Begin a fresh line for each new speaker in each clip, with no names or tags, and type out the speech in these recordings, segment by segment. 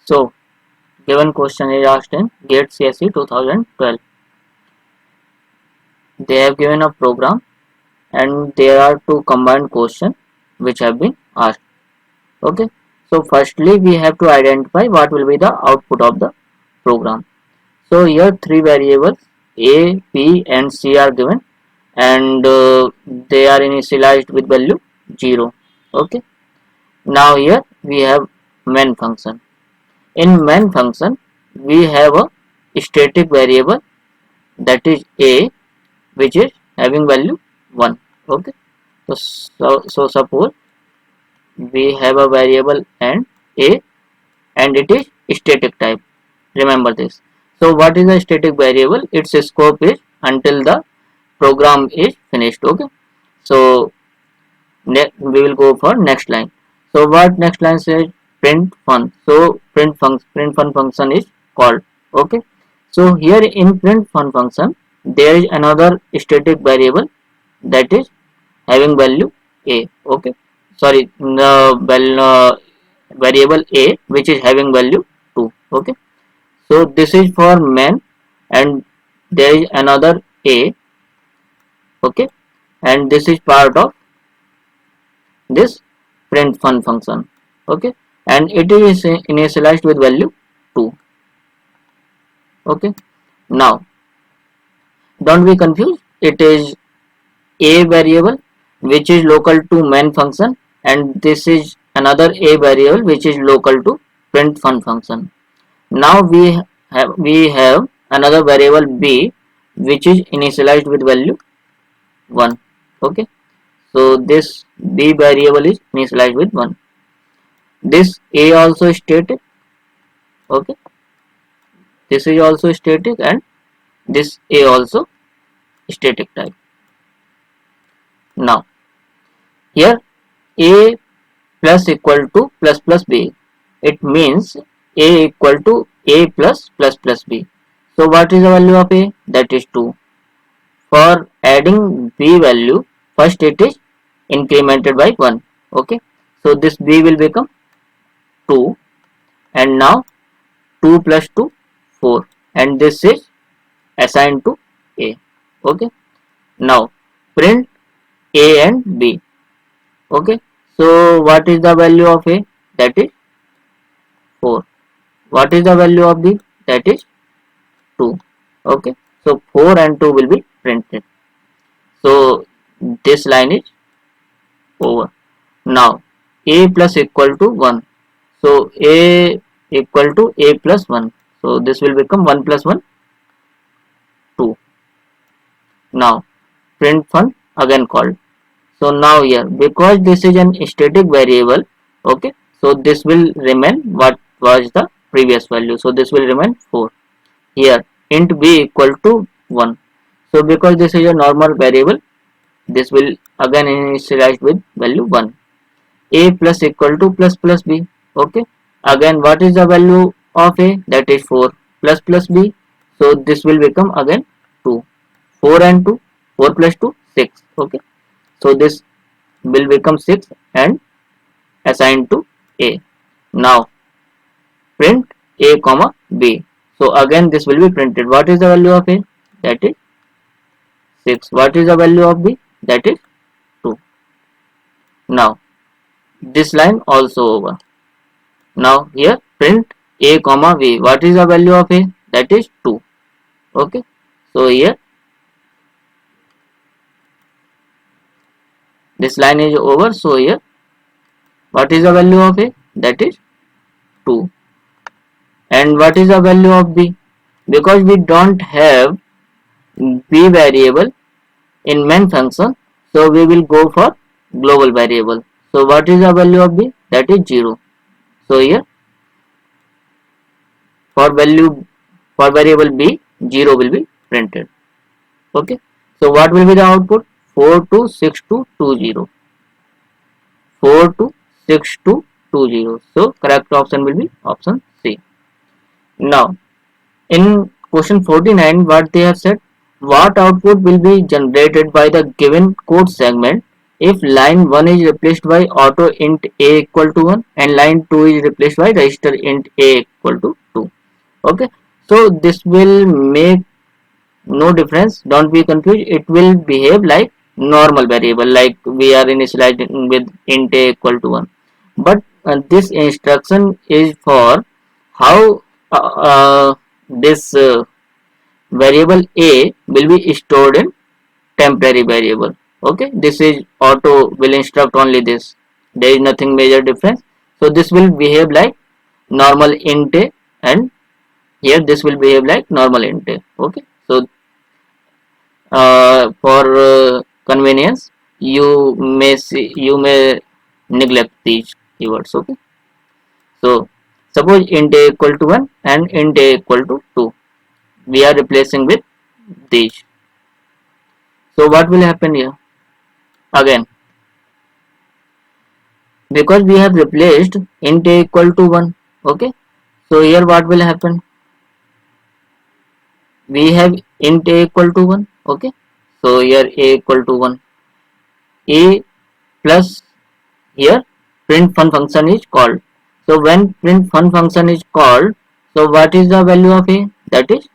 So given question is asked in GATE CSE 2012. They have given a program and there are two combined questions which have been asked. Okay, so firstly we have to identify what will be the output of the program. So here three variables A, B and C are given, and they are initialized with value 0. Okay, now here we have main function. In main function we have a static variable, that is A, which is having value 1. Okay, so suppose we have a variable and A, and it is static type. Remember this. So what is a static variable? Its scope is until the program is finished. Okay, so we will go for next line. So what next line says? Print fun. So print fun function is called. Okay, so here in print fun function there is another static variable, that is having value A. Okay, sorry, the variable A which is having value 2. Okay, so this is for main, and there is another A. Okay, and this is part of this print fun function. Okay, and it is initialized with value 2. Okay, now don't be confused, it is A variable which is local to main function, and this is another A variable which is local to print fun function. Now we have another variable B which is initialized with value 1. Okay, so this B variable is initialized with 1. This A also static. Okay, this is also static, and this A also static type. Now here A plus equal to plus plus B, it means A equal to A plus plus plus B. So what is the value of A? That is 2. For adding B value, first it is incremented by 1. Okay, so this B will become 2, and now 2 plus 2 4, and this is assigned to A. Okay, now print A and B. Okay, so what is the value of A? That is 4. What is the value of B? That is 2. Okay, so 4 and 2 will be printed. So this line is over. Now A plus equal to 1. So A equal to A plus 1. So this will become 1 plus 1 2. Now print fun again called. So now here, because this is an static variable, okay, so this will remain what was the previous value. So this will remain 4. Here int b equal to 1. So because this is a normal variable, this will again initialize with value 1. A plus equal to plus plus b. Okay, again what is the value of A? That is 4 plus plus b. So this will become again 2. 4 and 2, 4 plus 2 6. Okay, so this will become 6 and assigned to A. Now print A comma B. So again this will be printed. What is the value of A? That is 6. What is the value of B? That is 2. Now this line also over. Now here print A comma B. What is the value of A? That is 2. Okay, so here this line is over. So here what is the value of A? That is 2. And what is the value of B? Because we don't have B variable in main function, so we will go for global variable. So what is the value of B? That is 0. So here for variable B, 0 will be printed. Okay, so what will be the output? 426220. 426220. So correct option will be option C. Now in question 49, what they have said, what output will be generated by the given code segment if line 1 is replaced by auto int a equal to 1 and line 2 is replaced by register int a equal to 2. Okay, so this will make no difference, don't be confused. It will behave like normal variable, like we are initializing with int a equal to 1. But this instruction is for how this variable a will be stored in temporary variable. Okay, this is auto will instruct only this, there is nothing major difference. So this will behave like normal int a, and here this will behave like normal int a. Okay, so for convenience you may neglect these keywords. Okay, so suppose int a equal to 1 and int a equal to 2, we are replacing with these. So what will happen here? Again, because we have replaced int a equal to 1. Okay, so here what will happen? We have int a equal to 1. Okay, so here a equal to 1, a plus, here print fun function is called. So when print fun function is called, so what is the value of a? That is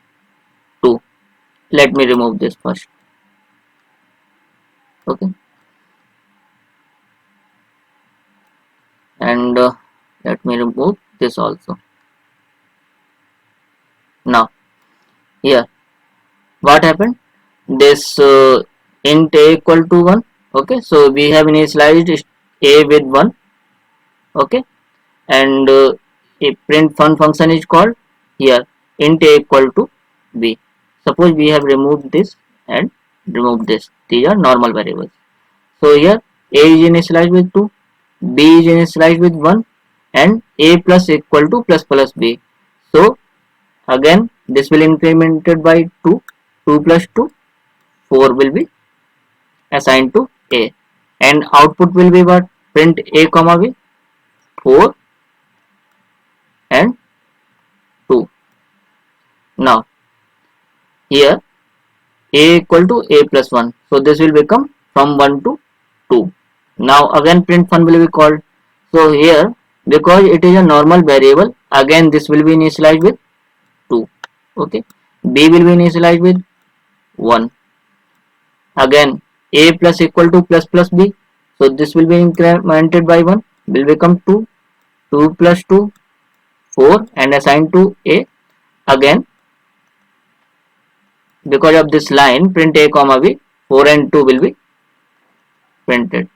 2. Let me remove this first. Okay, and let me remove this also. Now here what happened? This int a equal to 1. Okay, so we have initialized a with 1. Okay, and a print fun function is called. Here int a equal to b. Suppose we have removed this and removed this, these are normal variables. So here a is initialized with 2, b is initialized with 1, and a plus equal to plus plus b. So again this will incremented by 2, 2 plus 2, 4 will be assigned to a, and output will be what? Print a comma b, 4 and 2. Now here a equal to a plus 1, so this will become from 1 to 2. Now again print fun will be called. So here, because it is a normal variable, again this will be initialized with 2. Okay, b will be initialized with 1. Again a plus equal to plus plus b, so this will be incremented by 1, will become 2, 2 plus 2, 4, and assigned to a. Again because of this line print a comma b, 4 and 2 will be printed.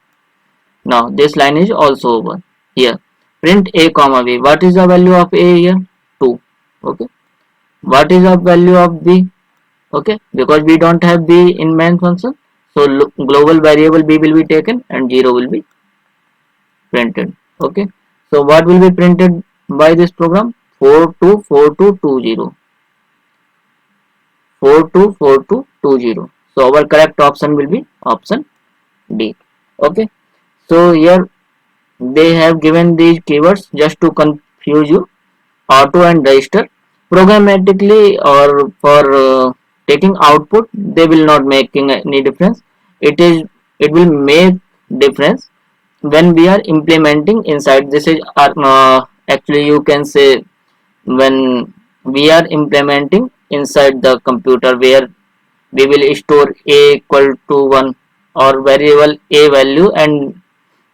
Now this line is also over. Here print a comma b, what is the value of a here? 2. Okay, what is the value of b? Okay, because we don't have b in main function, so global variable b will be taken and 0 will be printed. Okay, so what will be printed by this program? 424220, 424220. So our correct option will be option D. Okay, so here they have given these keywords just to confuse you. Auto and register programmatically, or for taking output, they will not making any difference. It will make difference when we are implementing inside. This is actually you can say when we are implementing inside the computer, where we will store a equal to 1 or variable a value, and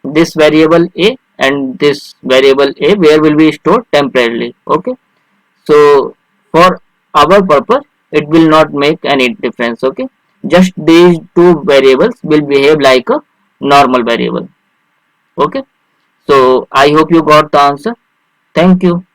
this variable a and this variable a where will be stored temporarily. Okay, so for our purpose it will not make any difference. Okay, just these two variables will behave like a normal variable. Okay, so I hope you got the answer. Thank you.